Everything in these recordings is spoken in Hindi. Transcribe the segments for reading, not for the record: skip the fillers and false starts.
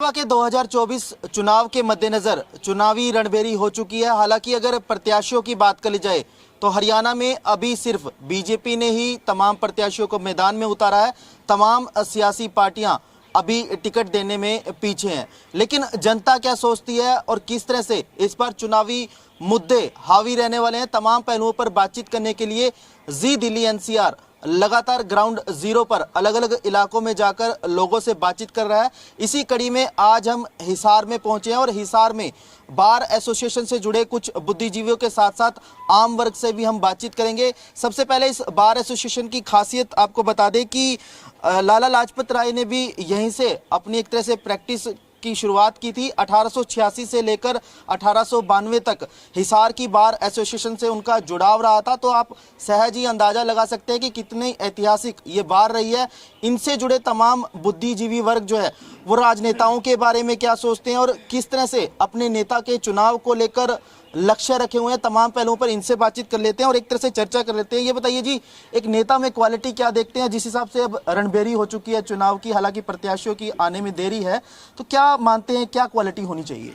लोकसभा के 2024 चुनाव के मद्देनजर चुनावी रणभेरी हो चुकी है। हालांकि अगर प्रत्याशियों की बात करी जाए तो हरियाणा में अभी सिर्फ बीजेपी ने ही तमाम प्रत्याशियों को मैदान में उतारा है। तमाम सियासी पार्टियां अभी टिकट देने में पीछे हैं। लेकिन जनता क्या सोचती है और किस तरह से इस बार चुनावी मुद्दे हावी रहने वाले हैं, तमाम पहलुओं पर बातचीत करने के लिए जी दिल्ली एनसीआर लगातार ग्राउंड जीरो पर अलग अलग इलाकों में जाकर लोगों से बातचीत कर रहा है। इसी कड़ी में आज हम हिसार में पहुंचे हैं और हिसार में बार एसोसिएशन से जुड़े कुछ बुद्धिजीवियों के साथ साथ आम वर्ग से भी हम बातचीत करेंगे। सबसे पहले इस बार एसोसिएशन की खासियत आपको बता दें कि लाला लाजपत राय ने भी यहीं से अपनी एक तरह से प्रैक्टिस की शुरुआत की थी। 1886 से लेकर 1892 तक हिसार की बार एसोसिएशन से उनका जुड़ाव रहा था। तो आप सहज ही अंदाजा लगा सकते हैं कि कितनी ऐतिहासिक ये बार रही है। इनसे जुड़े तमाम बुद्धिजीवी वर्ग जो है वो राजनेताओं के बारे में क्या सोचते हैं और किस तरह से अपने नेता के चुनाव को लेकर लक्ष्य रखे हुए हैं, तमाम पहलुओं पर इनसे बातचीत कर लेते हैं और एक तरह से चर्चा कर लेते हैं। ये बताइए जी, एक नेता में क्वालिटी क्या देखते हैं? जिस हिसाब से अब रणभेरी हो चुकी है चुनाव की, हालांकि प्रत्याशियों की आने में देरी है, तो क्या मानते हैं क्या क्वालिटी होनी चाहिए?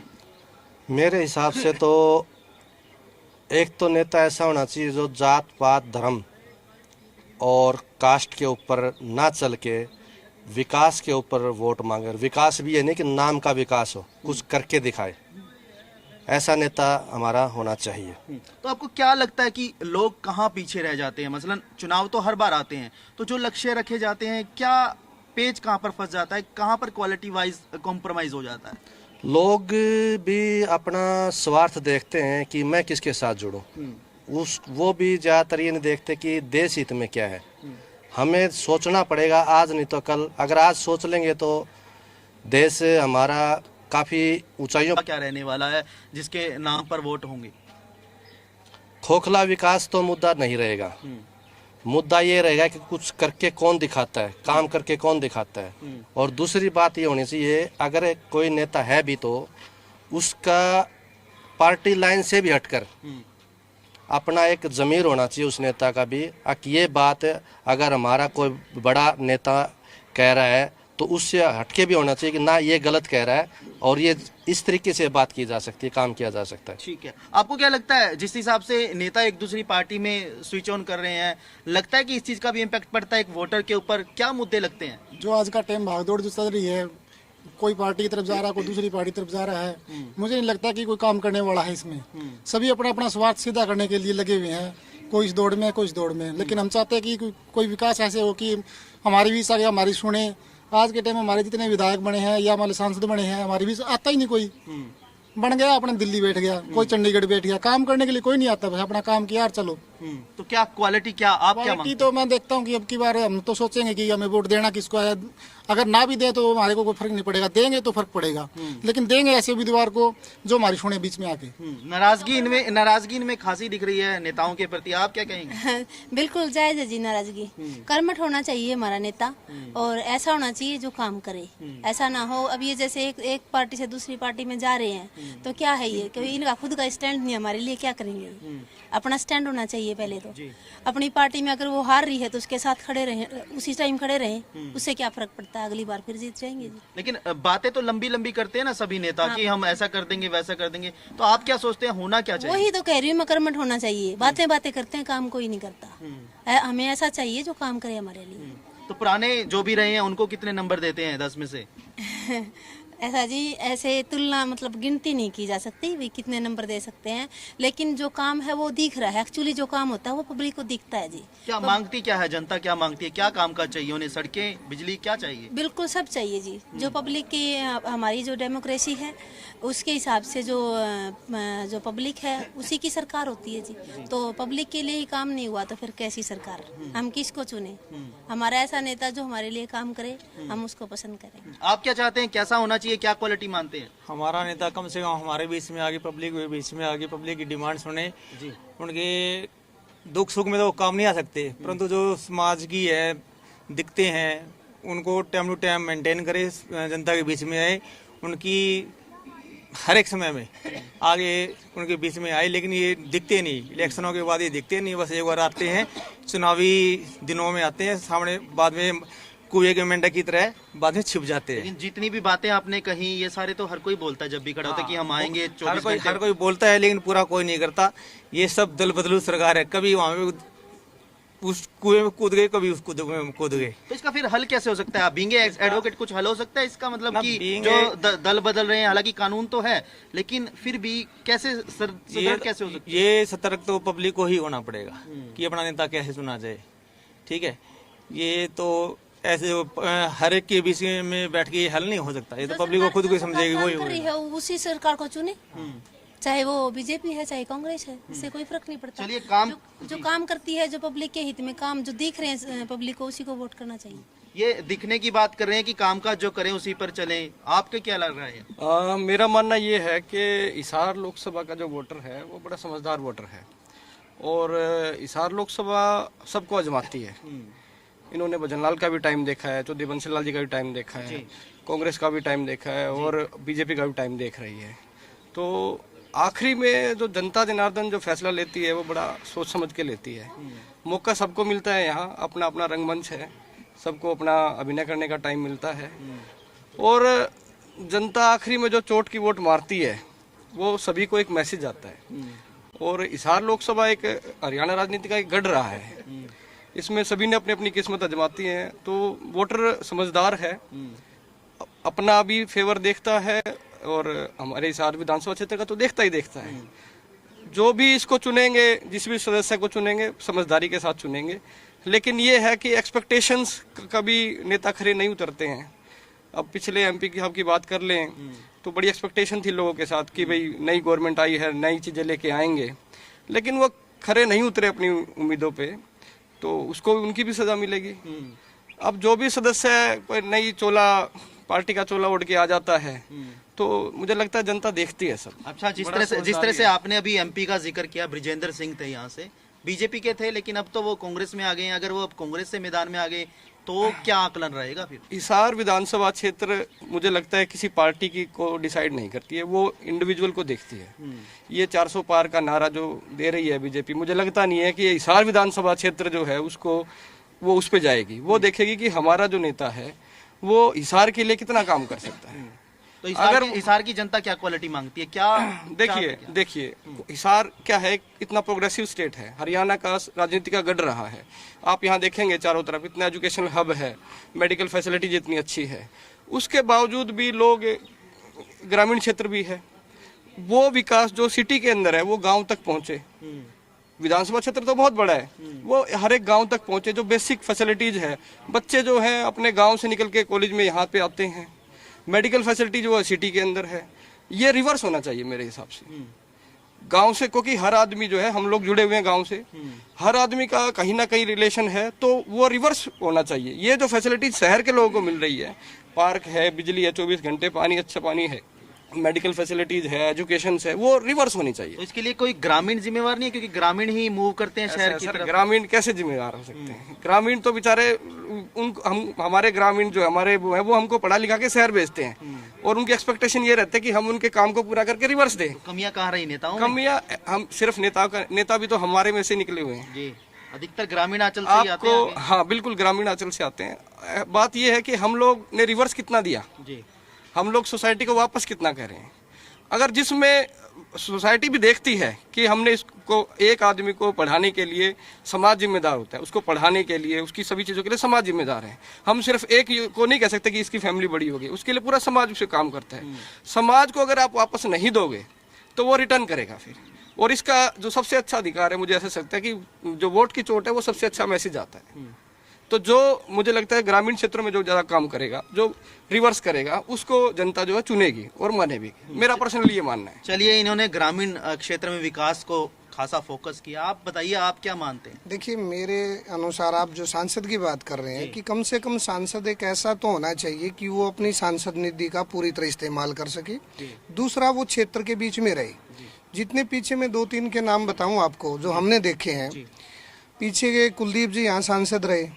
मेरे हिसाब से तो एक तो नेता ऐसा होना चाहिए जो जात पात धर्म और कास्ट के ऊपर ना चल के विकास के ऊपर वोट मांगे। विकास भी है नहीं कि नाम का विकास हो, कुछ करके दिखाए। ऐसा नेता हमारा होना चाहिए। तो आपको क्या लगता है कि लोग कहाँ पीछे रह जाते हैं? मसलन चुनाव तो हर बार आते हैं, तो जो लक्ष्य रखे जाते हैं क्या पेज कहाँ पर फंस जाता है, कहाँ पर क्वालिटी वाइज कॉम्प्रोमाइज हो जाता है? लोग भी अपना स्वार्थ देखते हैं कि मैं किसके साथ जुड़ूं। वो भी ज़्यादातर ये नहीं देखते कि देश हित में क्या है। हमें सोचना पड़ेगा आज नहीं तो कल। अगर आज सोच लेंगे तो देश हमारा काफी ऊंचाइयों क्या रहने वाला है जिसके नाम पर वोट होंगे। खोखला विकास तो मुद्दा नहीं रहेगा। मुद्दा ये रहेगा कि कुछ करके कौन दिखाता है, काम करके कौन दिखाता है। और दूसरी बात ये होनी चाहिए, अगर कोई नेता है भी तो उसका पार्टी लाइन से भी हटकर अपना एक जमीर होना चाहिए उस नेता का भी। ये बात अगर हमारा कोई बड़ा नेता कह रहा है तो उससे हटके भी होना चाहिए कि ना ये गलत कह रहा है, और ये इस तरीके से बात की जा सकती है, काम किया जा सकता है। ठीक है, आपको क्या लगता है जिस हिसाब से नेता एक दूसरी पार्टी में स्विच ऑन कर रहे हैं, लगता है कि इस चीज का भी इम्पैक्ट पड़ता है एक वोटर के ऊपर? क्या मुद्दे लगते हैं? जो आज का टाइम भागदौड़ जो चल रही है, कोई पार्टी की तरफ जा रहा है, कोई दूसरी पार्टी की तरफ जा रहा है, मुझे नहीं लगता कि कोई काम करने वाला है इसमें। सभी अपना अपना स्वार्थ सीधा करने के लिए लगे हुए हैं, कोई इस दौड़ में कोई इस दौड़ में। लेकिन हम चाहते हैं कि कोई विकास ऐसे हो कि हमारी भी आगे हमारी सुने। आज के टाइम हमारे जितने विधायक बने हैं या हमारे सांसद बने हैं, हमारी भी आता ही नहीं कोई। बन गया अपने दिल्ली बैठ गया, कोई चंडीगढ़ बैठ गया, काम करने के लिए कोई नहीं आता। बस अपना काम किया और चलो। तो क्या क्वालिटी, क्या आप क्या क्वालिटी तो मैं देखता हूँ कि अब की बार हम तो सोचेंगे कि हमें वोट देना किसको है। अगर ना भी दे तो हमारे को कोई फर्क नहीं पड़ेगा, देंगे तो फर्क पड़ेगा। लेकिन देंगे ऐसे उम्मीदवार को जो हमारी सुने बीच में आके। नाराजगी इनमें खासी दिख रही है नेताओं के प्रति, आप क्या कहेंगे? बिल्कुल जायज है जी नाराजगी। कर्मठ होना चाहिए हमारा नेता, और ऐसा होना चाहिए जो काम करे। ऐसा ना हो अब ये जैसे एक पार्टी से दूसरी पार्टी में जा रहे हैं तो क्या है ये, क्योंकि इनका खुद का स्टैंड नहीं, हमारे लिए क्या करेंगे? अपना स्टैंड होना चाहिए पहले तो। अपनी पार्टी में अगर वो हार रही है तो उसके साथ खड़े रहें, उसी टाइम खड़े रहें, उससे क्या फर्क पड़ता है, अगली बार फिर जीत जाएंगे जी। लेकिन बातें तो लंबी लंबी करते हैं ना सभी नेता कि हम ऐसा कर देंगे वैसा कर देंगे, तो आप क्या सोचते हैं होना क्या चाहिए? वही तो कह रही हूँ मैं, कर्मठ होना चाहिए। बातें बातें करते हैं, काम कोई नहीं करता। हमें ऐसा चाहिए जो काम करे हमारे लिए। तो पुराने जो भी रहे हैं उनको कितने नंबर देते हैं 10 में से? ऐसा जी, ऐसे तुलना मतलब गिनती नहीं की जा सकती भी कितने नंबर दे सकते हैं, लेकिन जो काम है वो दिख रहा है। एक्चुअली जो काम होता है वो पब्लिक को दिखता है जी। क्या मांगती क्या है जनता, क्या मांगती है, क्या काम का चाहिए उन्हें? सड़कें, बिजली, क्या चाहिए? बिल्कुल सब चाहिए जी। जो पब्लिक की हमारी जो डेमोक्रेसी है उसके हिसाब से जो पब्लिक है उसी की सरकार होती है जी। तो पब्लिक के लिए ही काम नहीं हुआ तो फिर कैसी सरकार? हम किसको चुने? हमारा ऐसा नेता जो हमारे लिए काम करे, हम उसको पसंद करें। आप क्या चाहते हैं, कैसा होना चाहिए, क्या क्वालिटी मानते हैं? हमारा नेता कम से कम हमारे बीच में आगे, पब्लिक के बीच में आगे, पब्लिक की डिमांड सुने। उनके दुख सुख में तो काम नहीं आ सकते, परंतु जो समाज की है दिखते हैं उनको टाइम टू टाइम मेंटेन करे, जनता के बीच में आए, उनकी हर एक समय में आगे उनके बीच में आए। लेकिन ये दिखते नहीं, इलेक्शनों के बाद ये दिखते नहीं। बस एक बार आते हैं, चुनावी दिनों में आते हैं सामने, बाद में कुएं के मेंढक की तरह बाद में छिप जाते हैं। लेकिन जितनी भी बातें आपने कही ये सारे तो हर कोई बोलता है जब भी खड़ा होता है कि हम आएंगे 24 घंटे। हर कोई बोलता है लेकिन पूरा कोई नहीं करता। ये सब दल बदलू सरकार है, कभी वहां पे उस कुएं में कूद गए, कभी उस कुएं में कूद गए। तो इसका फिर हल कैसे हो सकता है? आप बीइंग एडवोकेट कुछ हल हो सकता है इसका? मतलब ना, कि being जो दल बदल रहे हैं, हालांकि कानून तो है लेकिन फिर भी कैसे सतर्क कैसे हो सकता है? ये सतर्क तो पब्लिक को ही होना पड़ेगा कि अपना नेता कैसे चुना जाए। ठीक है, ये तो ऐसे हर एक के बीच में बैठ के ये हल नहीं हो सकता। ये तो पब्लिक को खुद को समझेगी, वही कर रही है उसी सरकार को चुने, चाहे वो बीजेपी है चाहे कांग्रेस है, इससे कोई फर्क नहीं पड़ता। चलिए, काम जो काम करती है, जो पब्लिक के हित में काम जो दिख रहे हैं पब्लिक को, उसी को वोट करना चाहिए। ये दिखने की बात कर रहे हैं कि कामकाज जो करें उसी पर चले, आपके क्या लग रहा है? मेरा मानना ये है कि हिसार लोकसभा का जो वोटर है वो बड़ा समझदार वोटर है और हिसार लोकसभा सबको आजमाती है। इन्होंने भजनलाल का भी टाइम देखा है, चौधरी बंसीलाल जी का भी टाइम देखा है, कांग्रेस का भी टाइम देखा है और बीजेपी का भी टाइम देख रही है। तो आखिरी में जो जनता जनार्दन जो फैसला लेती है वो बड़ा सोच समझ के लेती है। मौका सबको मिलता है, यहाँ अपना अपना रंगमंच है, सबको अपना अभिनय करने का टाइम मिलता है और जनता आखिरी में जो चोट की वोट मारती है वो सभी को एक मैसेज आता है। और हिसार लोकसभा एक हरियाणा राजनीति का एक गढ़ रहा है, इसमें सभी ने अपनी अपनी किस्मत आजमाती है। तो वोटर समझदार है, अपना भी फेवर देखता है और हमारे हिसार विधानसभा क्षेत्र का तो देखता ही देखता है। जो भी इसको चुनेंगे, जिस भी सदस्य को चुनेंगे, समझदारी के साथ चुनेंगे। लेकिन ये है कि एक्सपेक्टेशंस कभी नेता खरे नहीं उतरते हैं। अब पिछले एमपी की बात कर लें तो बड़ी एक्सपेक्टेशन थी लोगों के साथ कि भाई नई गवर्नमेंट आई है, नई चीजें लेके आएंगे, लेकिन वो खरे नहीं उतरे अपनी उम्मीदों पे, तो उसको उनकी भी सजा मिलेगी। अब जो भी सदस्य कोई नई चोला, पार्टी का चोला उड़ के आ जाता है तो मुझे लगता है जनता देखती है सब। अच्छा, जिस तरह से आपने अभी एमपी का जिक्र किया, ब्रिजेंद्र सिंह थे, यहाँ से बीजेपी के थे लेकिन अब तो वो कांग्रेस में आ गए हैं। अगर वो अब कांग्रेस से मैदान में आ गए तो क्या आकलन रहेगा फिर? हिसार विधानसभा क्षेत्र मुझे लगता है किसी पार्टी की को डिसाइड नहीं करती है, वो इंडिविजुअल को देखती है। ये 400 पार का नारा जो दे रही है बीजेपी, मुझे लगता नहीं है कि हिसार विधानसभा क्षेत्र जो है उसको वो उस पे जाएगी। वो देखेगी कि हमारा जो नेता है वो हिसार के लिए कितना काम कर सकता है। तो हिसार की जनता क्या क्वालिटी मांगती है? क्या देखिए हिसार क्या है, इतना प्रोग्रेसिव स्टेट है, हरियाणा का राजनीति का गढ़ रहा है। आप यहाँ देखेंगे चारों तरफ इतना एजुकेशनल हब है, मेडिकल फैसिलिटी जितनी अच्छी है, उसके बावजूद भी लोग, ग्रामीण क्षेत्र भी है, वो विकास जो सिटी के अंदर है वो गाँव तक पहुँचे। विधानसभा क्षेत्र तो बहुत बड़ा है, वो हर एक गांव तक पहुंचे। जो बेसिक फैसिलिटीज है, बच्चे जो हैं अपने गांव से निकल के कॉलेज में यहाँ पे आते हैं, मेडिकल फैसिलिटी जो है सिटी के अंदर है। ये रिवर्स होना चाहिए मेरे हिसाब से गांव से, क्योंकि हर आदमी जो है, हम लोग जुड़े हुए हैं गांव से, हर आदमी का कहीं ना कहीं रिलेशन है, तो वो रिवर्स होना चाहिए। ये जो फैसिलिटीज शहर के लोगों को मिल रही है, पार्क है, बिजली है, 24 घंटे पानी, अच्छा पानी है, मेडिकल फैसिलिटीज है, एजुकेशन है, वो रिवर्स होनी चाहिए। तो इसके लिए कोई ग्रामीण जिम्मेवार नहीं है, क्योंकि ग्रामीण ही मूव करते हैं शहर की तरफ। ग्रामीण कैसे जिम्मेदार हो सकते हैं? ग्रामीण तो बेचारे हमारे ग्रामीण जो हमारे वो है, वो हमको पढ़ा लिखा के शहर भेजते हैं और उनकी एक्सपेक्टेशन ये रहता है कि हम उनके काम को पूरा करके रिवर्स दें। कमियां कहाँ रही नेताओं? कमियां हम सिर्फ नेता भी तो हमारे में से निकले हुए हैं जी, अधिकतर ग्रामीण अंचल से ही आते हैं। हाँ बिल्कुल, ग्रामीण अंचल से आते हैं। बात ये है कि हम लोग ने रिवर्स कितना दिया जी, हम लोग सोसाइटी को वापस कितना कर रहे हैं। अगर जिसमें सोसाइटी भी देखती है कि हमने इसको, एक आदमी को पढ़ाने के लिए समाज जिम्मेदार होता है, उसको पढ़ाने के लिए, उसकी सभी चीज़ों के लिए समाज जिम्मेदार है। हम सिर्फ एक को नहीं कह सकते कि इसकी फैमिली बड़ी होगी, उसके लिए पूरा समाज उसे काम करता है। समाज को अगर आप वापस नहीं दोगे तो वो रिटर्न करेगा फिर। और इसका जो सबसे अच्छा अधिकार है, मुझे ऐसा लगता है कि जो वोट की चोट है वो सबसे अच्छा मैसेज आता है। तो जो मुझे लगता है ग्रामीण क्षेत्रों में जो ज़्यादा काम करेगा, जो रिवर्स करेगा, उसको जनता जो है चुनेगी और मानेगी। मेरा पर्सनली ये मानना है। चलिए, इन्होंने ग्रामीण क्षेत्र में विकास को खासा फोकस किया, आप बताइए आप क्या मानते हैं? देखिए, मेरे अनुसार आप जो सांसद की बात कर रहे हैं कि कम से कम सांसद एक ऐसा तो होना चाहिए कि वो अपनी सांसद निधि का पूरी तरह इस्तेमाल कर सके। दूसरा, वो क्षेत्र के बीच में रहे। जितने पीछे में 2-3 के नाम बताऊं आपको जो हमने देखे हैं, पीछे के कुलदीप जी यहाँ सांसद रहे,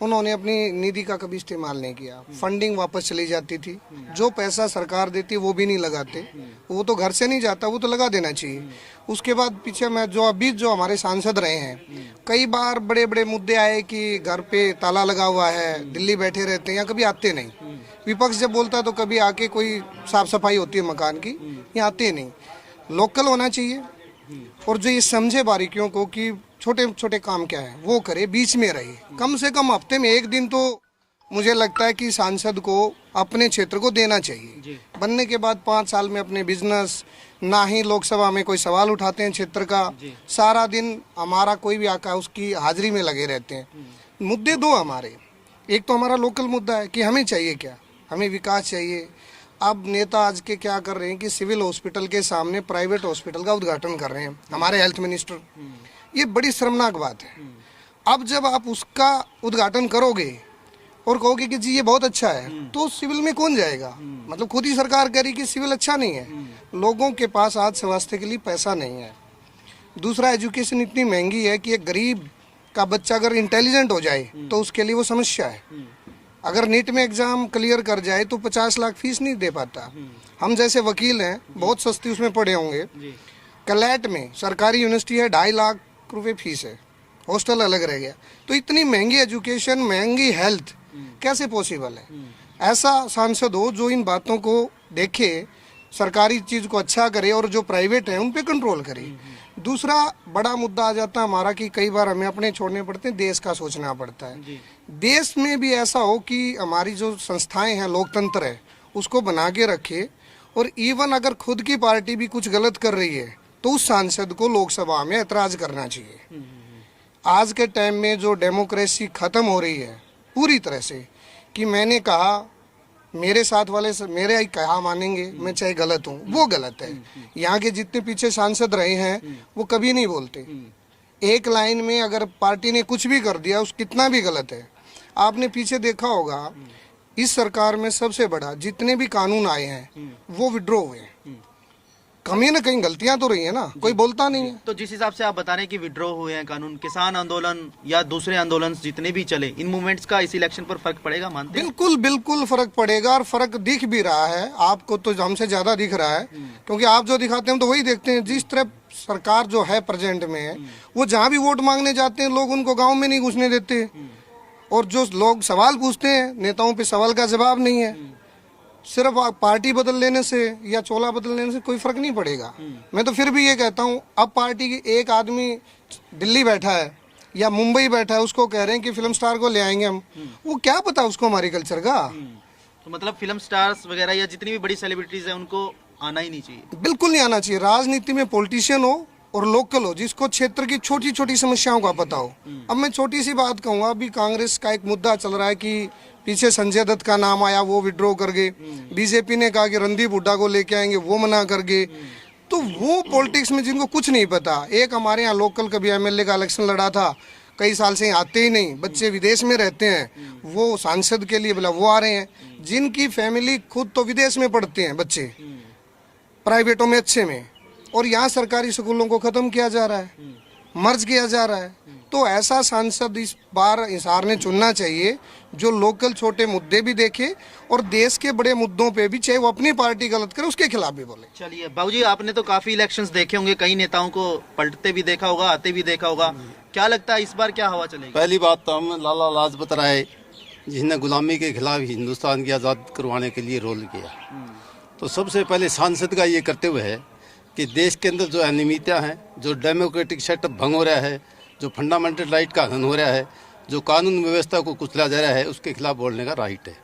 उन्होंने अपनी निधि का कभी इस्तेमाल नहीं किया। फंडिंग वापस चली जाती थी, जो पैसा सरकार देती है वो भी नहीं लगाते, वो तो घर से नहीं जाता, वो तो लगा देना चाहिए। उसके बाद पीछे में जो हमारे सांसद रहे हैं, कई बार बड़े बड़े मुद्दे आए कि घर पे ताला लगा हुआ है, दिल्ली बैठे रहते हैं, यहाँ कभी आते नहीं। विपक्ष जब बोलता है तो कभी आके कोई साफ सफाई होती है मकान की, यहाँ आते नहीं। लोकल होना चाहिए और जो ये समझे बारीकियों को कि छोटे छोटे काम क्या है वो करे, बीच में रहे। कम से कम हफ्ते में एक दिन तो मुझे लगता है कि सांसद को अपने क्षेत्र को देना चाहिए। बनने के बाद 5 साल में अपने बिजनेस, ना ही लोकसभा में कोई सवाल उठाते हैं क्षेत्र का, सारा दिन हमारा कोई भी आका उसकी हाजिरी में लगे रहते हैं। मुद्दे दो हमारे, एक तो हमारा लोकल मुद्दा है कि हमें चाहिए क्या, हमें विकास चाहिए। अब नेता आज के क्या कर रहे हैं कि सिविल हॉस्पिटल के सामने प्राइवेट हॉस्पिटल का उद्घाटन कर रहे हैं हमारे हेल्थ मिनिस्टर। ये बड़ी शर्मनाक बात है। अब जब आप उसका उद्घाटन करोगे और कहोगे कि जी ये बहुत अच्छा है, तो सिविल में कौन जाएगा? मतलब खुद ही सरकार कह रही कि सिविल अच्छा नहीं है। लोगों के पास आज स्वास्थ्य के लिए पैसा नहीं है। दूसरा, एजुकेशन इतनी महंगी है कि एक गरीब का बच्चा अगर इंटेलिजेंट हो जाए तो उसके लिए वो समस्या है। अगर नीट में एग्जाम क्लियर कर जाए तो 50 लाख फीस नहीं दे पाता। हम जैसे वकील हैं, बहुत सस्ती उसमें पढ़े होंगे। कलैट में सरकारी यूनिवर्सिटी है, 2.5 लाख रुपए फीस है, हॉस्टल अलग रह गया। तो इतनी महंगी एजुकेशन, महंगी हेल्थ कैसे पॉसिबल है? ऐसा सांसद हो जो इन बातों को देखे, सरकारी चीज को अच्छा करे और जो प्राइवेट है उन पे कंट्रोल करे। दूसरा बड़ा मुद्दा आ जाता है हमारा कि कई बार हमें अपने छोड़ने पड़ते हैं, देश का सोचना पड़ता है। देश में भी ऐसा हो कि हमारी जो संस्थाएं हैं, लोकतंत्र है, उसको बना के रखे। और इवन अगर खुद की पार्टी भी कुछ गलत कर रही है तो उस सांसद को लोकसभा में ऐतराज करना चाहिए। आज के टाइम में जो डेमोक्रेसी खत्म हो रही है पूरी तरह से, कि मैंने कहा मेरे साथ वाले मेरे ही कहा मानेंगे, मैं चाहे गलत हूँ, वो गलत है। यहाँ के जितने पीछे सांसद रहे हैं वो कभी नहीं बोलते। एक लाइन में अगर पार्टी ने कुछ भी कर दिया, उस कितना भी गलत है। आपने पीछे देखा होगा इस सरकार में सबसे बड़ा जितने भी कानून आए हैं वो विड्रॉ हुए हैं। कहीं ना कहीं गलतियां तो रही है ना, कोई बोलता नहीं है। तो जिस हिसाब से आप बता रहे हैं कि विड्रॉ हुए हैं कानून, किसान आंदोलन या दूसरे आंदोलन जितने भी चले, इन मूवमेंट्स का इस इलेक्शन पर फर्क पड़ेगा मानते हैं? बिल्कुल बिल्कुल फर्क पड़ेगा, और फर्क दिख भी रहा है। आपको तो हमसे ज्यादा दिख रहा है, क्योंकि आप जो दिखाते हैं तो वही देखते हैं। जिस तरह सरकार जो है प्रेजेंट में है, वो जहाँ भी वोट मांगने जाते हैं लोग उनको गाँव में नहीं घुसने देते, और जो लोग सवाल पूछते हैं नेताओं पे सवाल का जवाब नहीं है। सिर्फ पार्टी बदल लेने से या चोला बदल लेने से कोई फर्क नहीं पड़ेगा। मैं तो फिर भी ये कहता हूँ, अब पार्टी की एक आदमी दिल्ली बैठा है या मुंबई बैठा है, उसको कह रहे हैं कि फिल्म स्टार को ले आएंगे हम, वो क्या पता उसको हमारी कल्चर का। तो मतलब फिल्म स्टार्स वगैरह या जितनी भी बड़ी सेलिब्रिटीज है उनको आना ही नहीं चाहिए? बिल्कुल नहीं आना चाहिए। राजनीति में पॉलिटिशियन हो और लोकल हो, जिसको क्षेत्र की छोटी छोटी समस्याओं का पता हो। अब मैं छोटी सी बात कहूँगा, अभी कांग्रेस का एक मुद्दा चल रहा है कि पीछे संजय दत्त का नाम आया, वो विड्रॉ कर गए। बीजेपी ने कहा कि रणदीप हुड्डा को लेके आएंगे, वो मना कर गए। तो वो पॉलिटिक्स में जिनको कुछ नहीं पता। एक हमारे यहाँ लोकल कभी एमएलए का इलेक्शन लड़ा था, कई साल से आते ही नहीं, बच्चे विदेश में रहते हैं, वो सांसद के लिए बोला वो आ रहे हैं। जिनकी फैमिली खुद तो विदेश में पढ़ते हैं बच्चे, प्राइवेटों में अच्छे में, और यहाँ सरकारी स्कूलों को खत्म किया जा रहा है, मर्ज किया जा रहा है। तो ऐसा सांसद इस बार हिसार ने चुनना चाहिए जो लोकल छोटे मुद्दे भी देखे और देश के बड़े मुद्दों पे भी, चाहे वो अपनी पार्टी गलत करे उसके खिलाफ भी बोले। चलिए बाबूजी, आपने तो काफी इलेक्शंस देखे होंगे, कई नेताओं को पलटते भी देखा होगा, आते भी देखा होगा, क्या लगता है इस बार क्या हवा चलेगी? पहली बात तो हम लाला लाजपत राय, जिसने गुलामी के खिलाफ हिंदुस्तान की आज़ाद करवाने के लिए रोल किया, तो सबसे पहले सांसद का ये कर्तव्य है कि देश के अंदर जो अनियमितताएं हैं, जो डेमोक्रेटिक सेटअप भंग हो रहा है, जो फंडामेंटल राइट का हनन हो रहा है, जो कानून व्यवस्था को कुचला जा रहा है, उसके खिलाफ बोलने का राइट है।